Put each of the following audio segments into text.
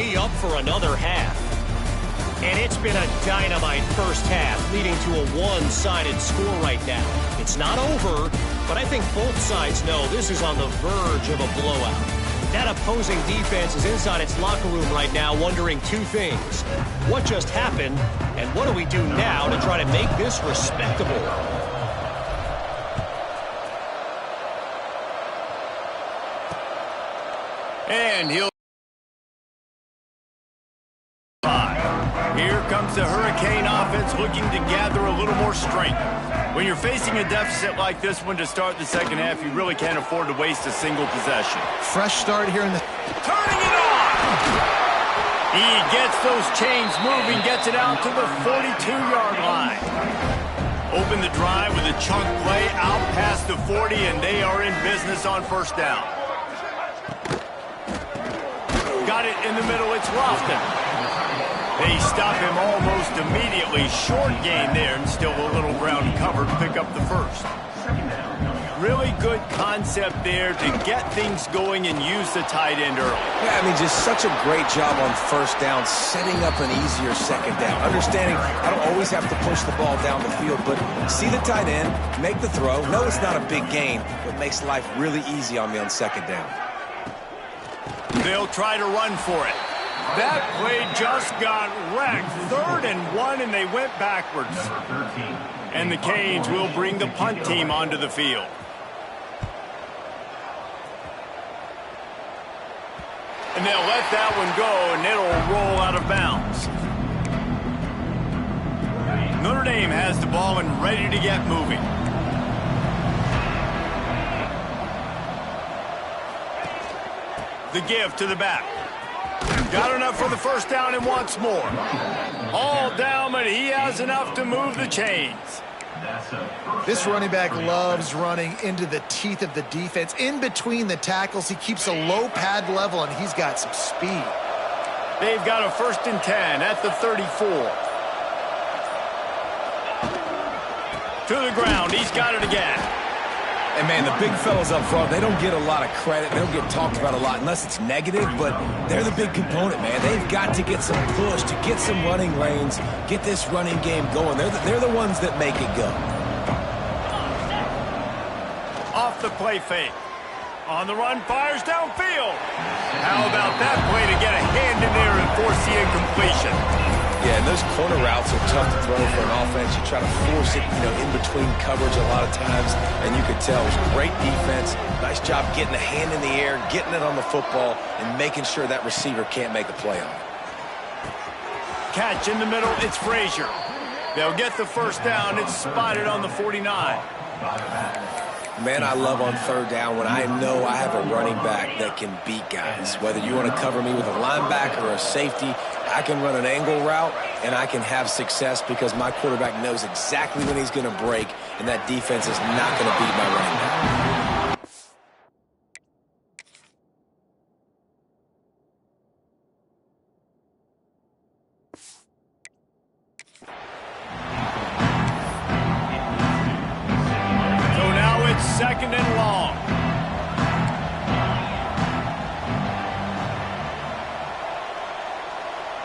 be up for another half. And it's been a dynamite first half, leading to a one-sided score right now. It's not over, but I think both sides know this is on the verge of a blowout. That opposing defense is inside its locker room right now wondering two things. What just happened, and what do we do now to try to make this respectable? And he'll... Here comes the Hurricane offense looking to gather a little more strength. When you're facing a deficit like this one to start the second half, you really can't afford to waste a single possession. Fresh start here in the... Turning it on! He gets those chains moving, gets it out to the 42-yard line. Open the drive with a chunk play out past the 40, and they are in business on first down. Got it in the middle, it's Lofton. They stop him almost immediately. Short gain there, and still a little ground covered. Pick up the first. Really good concept there to get things going and use the tight end early. Yeah, I mean, just such a great job on first down, setting up an easier second down. Understanding I don't always have to push the ball down the field, but see the tight end, make the throw. No, it's not a big gain, but makes life really easy on me on second down. They'll try to run for it. That play just got wrecked. 3rd and 1, and they went backwards. And the Canes will bring the punt team onto the field. And they'll let that one go, and it'll roll out of bounds. Notre Dame has the ball and ready to get moving. The give to the back. Got enough for the first down and wants more. All down, but he has enough to move the chains. This running back loves running into the teeth of the defense. In between the tackles, he keeps a low pad level, and he's got some speed. They've got a 1st and 10 at the 34. To the ground, he's got it again. And, man, the big fellas up front, they don't get a lot of credit. They don't get talked about a lot unless it's negative, but they're the big component, man. They've got to get some push, to get some running lanes, get this running game going. They're the ones that make it go. Off the play fake. On the run, fires downfield. How about that play to get a hand in there and force the incompletion? Yeah, and those corner routes are tough to throw for an offense. You try to force it, in between coverage a lot of times, and you could tell it was great defense. Nice job getting a hand in the air, getting it on the football, and making sure that receiver can't make a play on it. Catch in the middle, it's Frazier. They'll get the first down. It's spotted on the 49. Man, I love on 3rd down when I know I have a running back that can beat guys. Whether you want to cover me with a linebacker or a safety, I can run an angle route, and I can have success because my quarterback knows exactly when he's going to break, and that defense is not going to beat my running back. So now it's 2nd and long.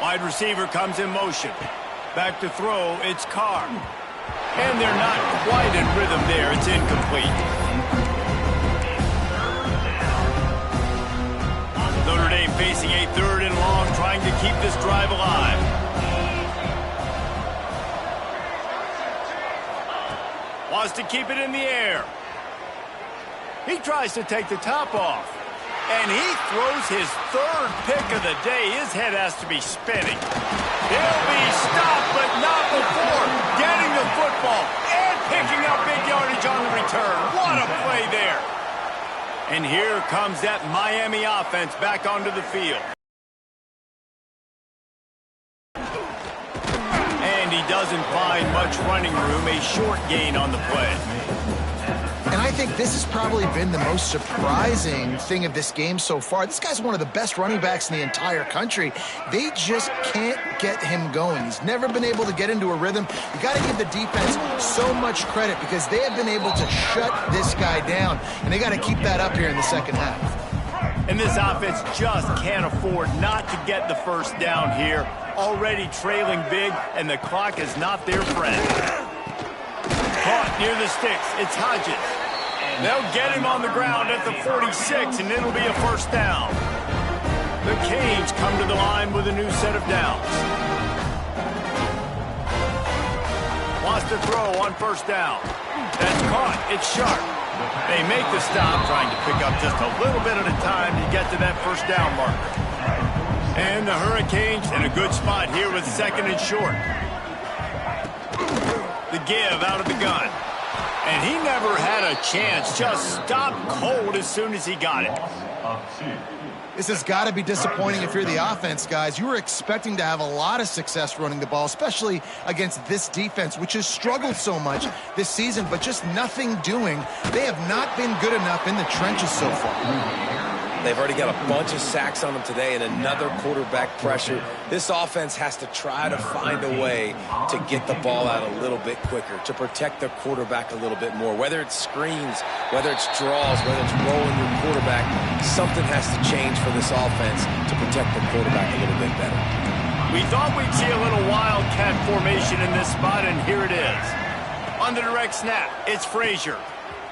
Wide receiver comes in motion. Back to throw, it's Carr. And they're not quite in rhythm there. It's incomplete. Notre Dame facing a 3rd and long, trying to keep this drive alive. Wants to keep it in the air. He tries to take the top off. And he throws his 3rd pick of the day. His head has to be spinning. He'll be stopped, but not before getting the football and picking up big yardage on the return. What a play there. And here comes that Miami offense back onto the field. And he doesn't find much running room. A short gain on the play. And I think this has probably been the most surprising thing of this game so far. This guy's one of the best running backs in the entire country. They just can't get him going. He's never been able to get into a rhythm. You got to give the defense so much credit because they have been able to shut this guy down, and they got to keep that up here in the second half. And this offense just can't afford not to get the first down here. Already trailing big, and the clock is not their friend. Caught near the sticks. It's Hodges. They'll get him on the ground at the 46, and it'll be a first down. The Canes come to the line with a new set of downs. Wants to throw on first down. That's caught. It's sharp. They make the stop, trying to pick up just a little bit at a time to get to that first down marker. And the Hurricanes in a good spot here with second and short. The give out of the gun. And he never had a chance. Just stopped cold as soon as he got it. This has got to be disappointing if you're the offense, guys. You were expecting to have a lot of success running the ball, especially against this defense, which has struggled so much this season, but just nothing doing. They have not been good enough in the trenches so far. They've already got a bunch of sacks on them today and another quarterback pressure. This offense has to try to find a way to get the ball out a little bit quicker, to protect their quarterback a little bit more. Whether it's screens, whether it's draws, whether it's rolling your quarterback, something has to change for this offense to protect the quarterback a little bit better. We thought we'd see a little wildcat formation in this spot, and here it is. On the direct snap, it's Frazier.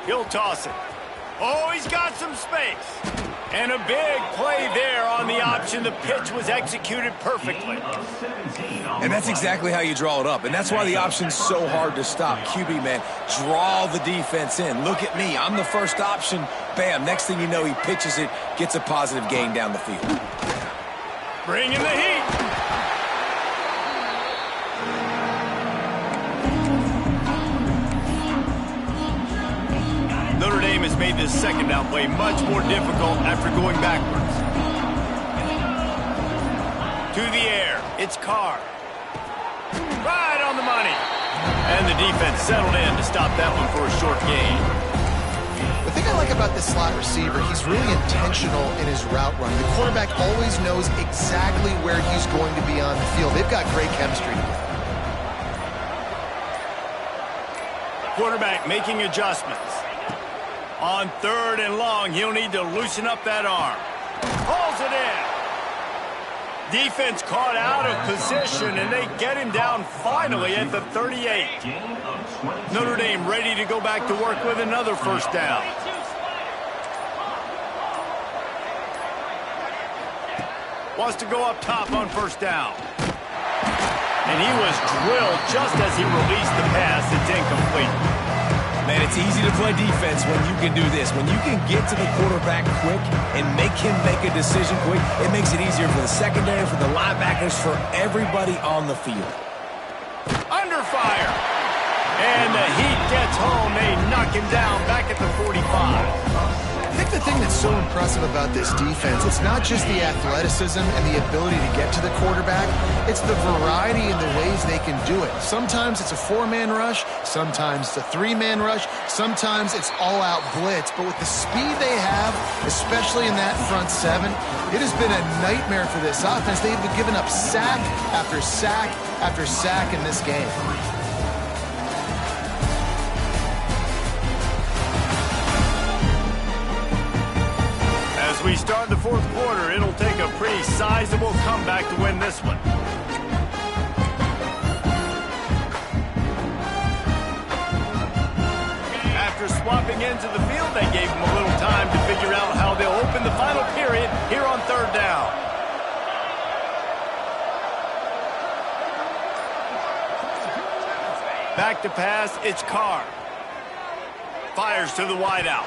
He'll toss it. Oh, he's got some space. And a big play there on the option. The pitch was executed perfectly. And that's exactly how you draw it up. And that's why the option's so hard to stop. QB, man, draw the defense in. Look at me. I'm the first option. Bam. Next thing you know, he pitches it, gets a positive gain down the field. Bringing the heat. Notre Dame has made this second down play much more difficult after going backwards. To the air, it's Carr. Right on the money. And the defense settled in to stop that one for a short gain. The thing I like about this slot receiver, he's really intentional in his route running. The quarterback always knows exactly where he's going to be on the field. They've got great chemistry together. Quarterback making adjustments. On third and long, he'll need to loosen up that arm. Pulls it in. Defense caught out of position, and they get him down finally at the 38. Notre Dame ready to go back to work with another first down. Wants to go up top on first down. And he was drilled just as he released the pass. It's incomplete. Man, it's easy to play defense when you can do this. When you can get to the quarterback quick and make him make a decision quick, it makes it easier for the secondary, for the linebackers, for everybody on the field. Under fire. And the heat gets home. They knock him down back at the 45. I think the thing that's so impressive about this defense, it's not just the athleticism and the ability to get to the quarterback, it's the variety in the ways they can do it. Sometimes it's a four-man rush, sometimes it's a three-man rush, sometimes it's all-out blitz. But with the speed they have, especially in that front seven, it has been a nightmare for this offense. They've been giving up sack after sack after sack in this game. We start the fourth quarter. It'll take a pretty sizable comeback to win this one. After swapping into the field, they gave them a little time to figure out how they'll open the final period here on third down. Back to pass, it's Carr. Fires to the wideout.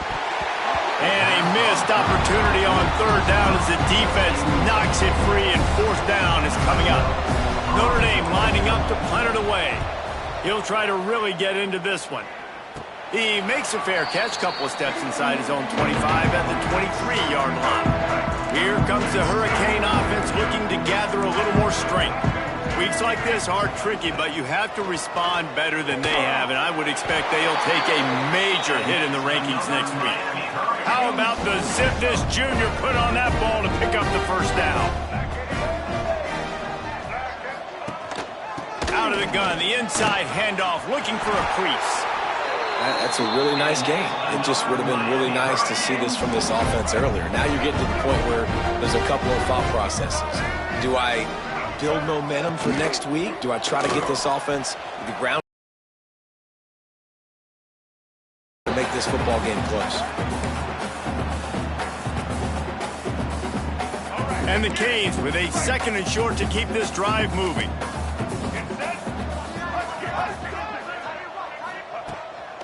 And a missed opportunity on third down as the defense knocks it free, and fourth down is coming up. Notre Dame lining up to punt it away. He'll try to really get into this one. He makes a fair catch, couple of steps inside his own 25 at the 23-yard line. Here comes the Hurricane offense looking to gather a little more strength. Weeks like this are tricky, but you have to respond better than they have, and I would expect they'll take a major hit in the rankings next week. How about the zip this junior put on that ball to pick up the first down? Out of the gun, the inside handoff, looking for a crease. That's a really nice game. It just would have been really nice to see this from this offense earlier. Now you're getting to the point where there's a couple of thought processes. Do I build momentum for next week? Do I try to get this offense the ground to make this football game close? And the Canes with a 2nd and short to keep this drive moving.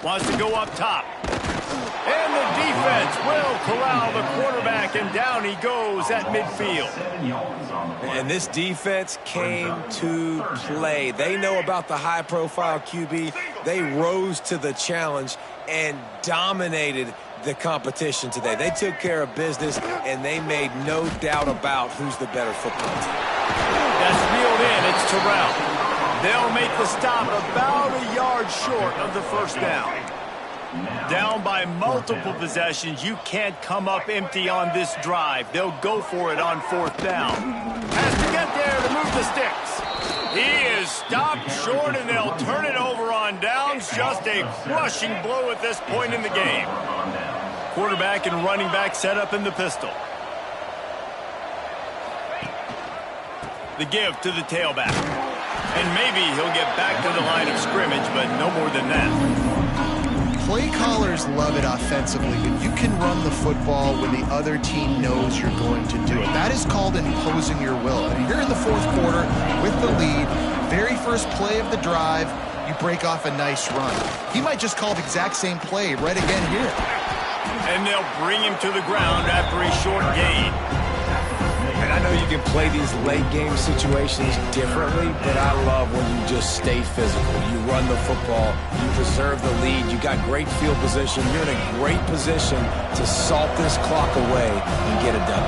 Wants to go up top. And the defense will corral the quarterback, and down he goes at midfield. And this defense came to play. They know about the high-profile QB. They rose to the challenge and dominated the competition today. They took care of business, and they made no doubt about who's the better football team. That's reeled in. It's Terrell. They'll make the stop about a yard short of the first down. Down by multiple possessions, you can't come up empty on this drive. They'll go for it on 4th down. Has to get there to move the sticks. He is stopped short, and they'll turn it over on downs. Just a crushing blow at this point in the game. Quarterback and running back set up in the pistol. The give to the tailback. And maybe he'll get back to the line of scrimmage, but no more than that. Play callers love it offensively, but you can run the football when the other team knows you're going to do it. That is called imposing your will. And here in the 4th quarter with the lead, very first play of the drive, you break off a nice run. He might just call the exact same play right again here. And they'll bring him to the ground after a short gain. And I know you can play these late game situations differently, but I love when you just stay physical. You run the football, you preserve the lead, you got great field position, you're in a great position to salt this clock away and get it done.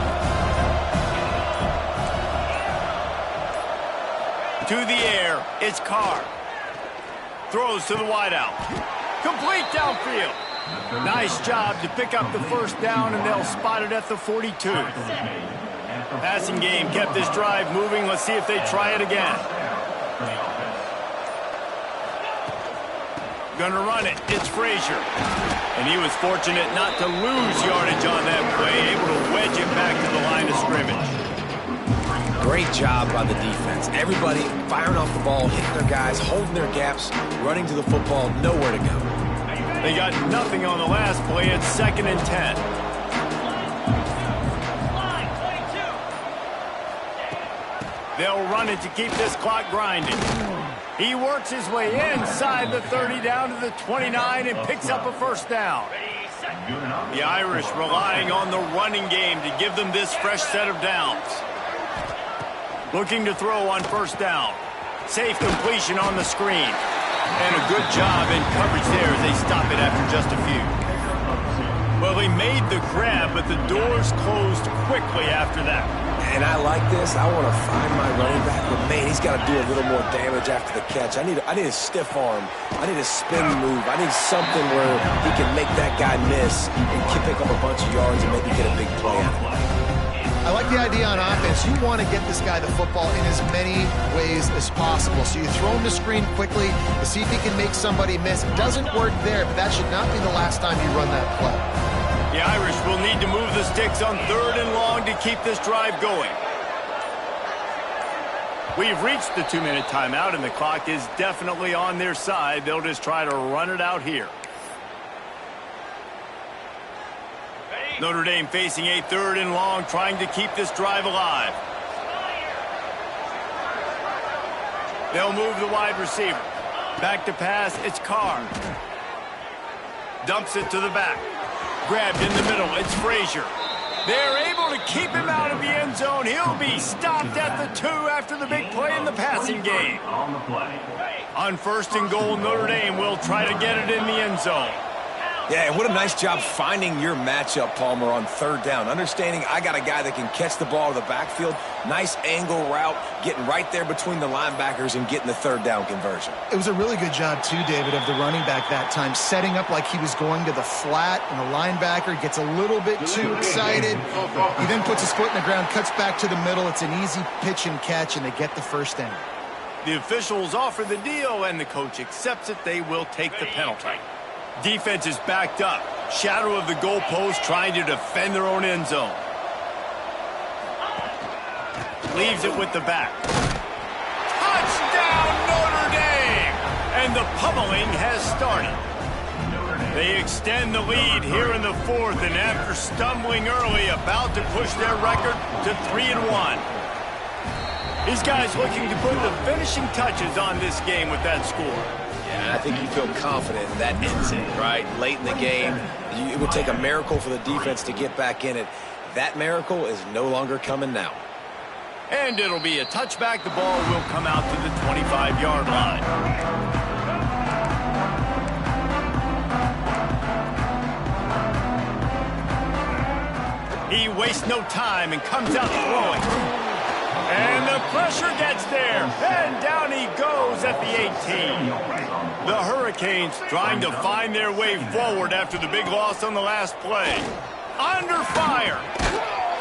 To the air, it's Carr. Throws to the wideout. Complete downfield. Nice job to pick up the first down, and they'll spot it at the 42. Passing game kept this drive moving. Let's see if they try it again. Gonna run it. It's Frazier. And he was fortunate not to lose yardage on that play, able to wedge it back to the line of scrimmage. Great job by the defense. Everybody firing off the ball, hitting their guys, holding their gaps, running to the football, nowhere to go. They got nothing on the last play. It's 2nd and 10. They'll run it to keep this clock grinding. He works his way inside the 30 down to the 29 and picks up a first down. The Irish relying on the running game to give them this fresh set of downs. Looking to throw on first down. Safe completion on the screen. And a good job in coverage there as they stop it after just a few. Well, he made the grab, but the doors closed quickly after that. And I like this. I want to find my running back, but man, he's got to do a little more damage after the catch. I need a stiff arm. I need a spin move. I need something where he can make that guy miss and pick up a bunch of yards and maybe get a big play out of it. I like the idea on offense. You want to get this guy the football in as many ways as possible. So you throw him the screen quickly to see if he can make somebody miss. It doesn't work there, but that should not be the last time you run that play. The Irish will need to move the sticks on 3rd and long to keep this drive going. We've reached the 2-minute timeout, and the clock is definitely on their side. They'll just try to run it out here. Notre Dame facing a 3rd and long, trying to keep this drive alive. They'll move the wide receiver. Back to pass, it's Carr. Dumps it to the back. Grabbed in the middle, it's Frazier. They're able to keep him out of the end zone. He'll be stopped at the 2 after the big play in the passing game. On 1st and goal, Notre Dame will try to get it in the end zone. Yeah, what a nice job finding your matchup, Palmer, on 3rd down. Understanding I got a guy that can catch the ball to the backfield. Nice angle route, getting right there between the linebackers and getting the 3rd down conversion. It was a really good job, too, David, of the running back that time, setting up like he was going to the flat, and the linebacker gets a little bit too excited. He then puts his foot in the ground, cuts back to the middle. It's an easy pitch and catch, and they get the first down. The officials offer the deal, and the coach accepts it. They will take the penalty. Defense is backed up. Shadow of the goalpost trying to defend their own end zone. Leaves it with the back. Touchdown, Notre Dame! And the pummeling has started. They extend the lead here in the fourth, and after stumbling early, about to push their record to 3-1. These guys looking to put the finishing touches on this game with that score. Yeah, I think you feel confident that ends it, right? Late in the game, it would take a miracle for the defense to get back in it. That miracle is no longer coming now. And it'll be a touchback. The ball will come out to the 25-yard line. He wastes no time and comes out throwing. And the pressure gets there. And down he goes at the 18. The Hurricanes trying to find their way forward after the big loss on the last play. Under fire.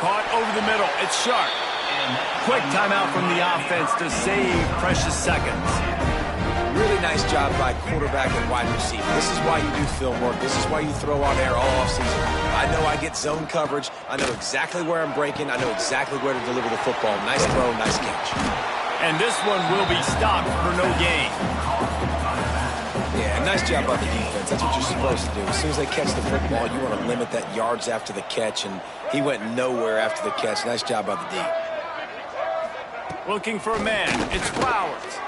Caught over the middle. It's sharp. Quick timeout from the offense to save precious seconds. Really nice job by quarterback and wide receiver. This is why you do film work. This is why you throw on air all offseason. I know I get zone coverage. I know exactly where I'm breaking. I know exactly where to deliver the football. Nice throw, nice catch. And this one will be stopped for no gain. Yeah, nice job by the defense. That's what you're supposed to do. As soon as they catch the football, you want to limit that yards after the catch, and he went nowhere after the catch. Nice job by the D. Looking for a man. It's Flowers.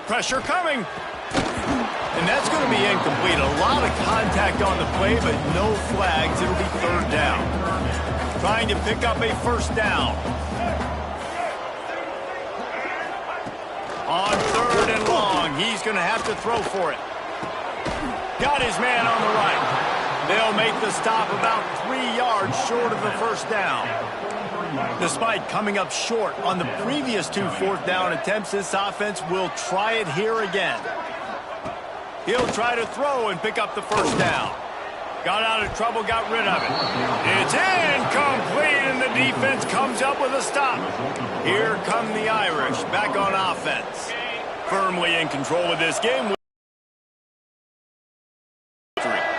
Pressure coming. And that's going to be incomplete. A lot of contact on the play, but no flags. It'll be third down. Trying to pick up a first down. On third and long, he's going to have to throw for it. Got his man on the right. They'll make the stop about 3 yards short of the first down. Despite coming up short on the previous 2 fourth-down attempts, this offense will try it here again. He'll try to throw and pick up the first down. Got out of trouble, got rid of it. It's incomplete, and the defense comes up with a stop. Here come the Irish back on offense. Firmly in control of this game.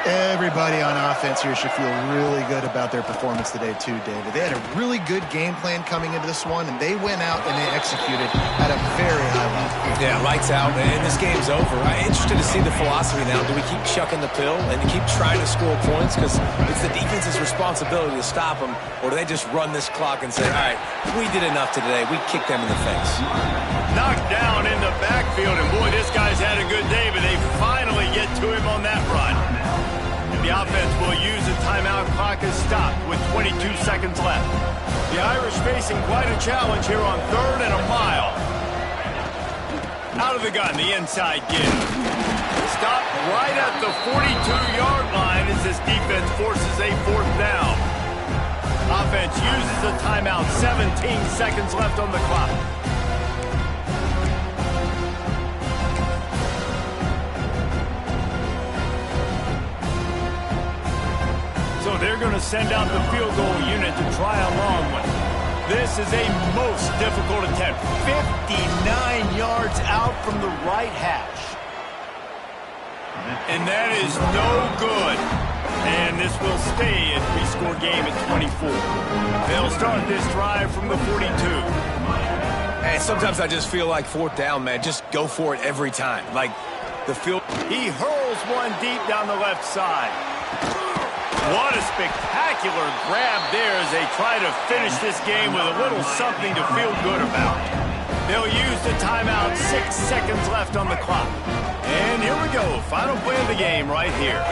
Everybody on offense here should feel really good about their performance today too, David. They had a really good game plan coming into this one, and they went out and they executed at a very high level. Yeah, lights out, and this game's over. I'm interested to see the philosophy now. Do we keep chucking the pill and keep trying to score points because it's the defense's responsibility to stop them, or do they just run this clock and say, all right, we did enough today. We kicked them in the face. Knocked down in the backfield, and boy, this guy's had a good day, but they finally get to him on that run. The offense will use the timeout. Clock is stopped with 22 seconds left. The Irish facing quite a challenge here on third and a mile. Out of the gun, the inside give. Stopped right at the 42-yard line as this defense forces a fourth down. Offense uses the timeout. 17 seconds left on the clock. So they're going to send out the field goal unit to try a long one. This is a most difficult attempt. 59 yards out from the right hash. And that is no good. And this will stay a three-score game at 24. They'll start this drive from the 42. And sometimes I just feel like fourth down, man. Just go for it every time. Like the field. He hurls one deep down the left side. What a spectacular grab there as they try to finish this game with a little something to feel good about. They'll use the timeout. 6 seconds left on the clock. And here we go. Final play of the game right here.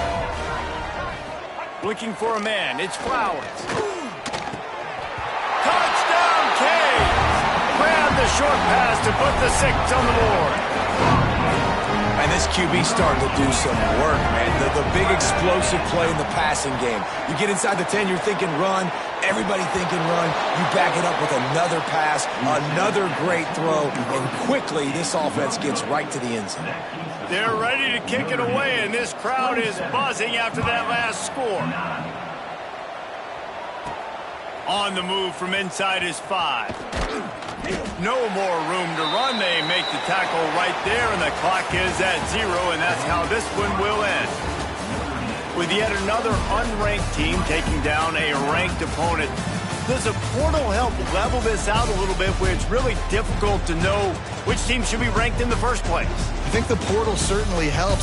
Looking for a man. It's Flowers. Touchdown, Canes! Grab the short pass to put the 6 on the board. And this QB's starting to do some work, man. The big explosive play in the passing game. You get inside the 10, you're thinking run. Everybody thinking run. You back it up with another pass, another great throw, and quickly this offense gets right to the end zone. They're ready to kick it away, and this crowd is buzzing after that last score. On the move from inside his 5. No more room to run. They make the tackle right there, and the clock is at 0, and that's how this one will end. With yet another unranked team taking down a ranked opponent, does a portal help level this out a little bit where it's really difficult to know which team should be ranked in the first place? I think the portal certainly helps.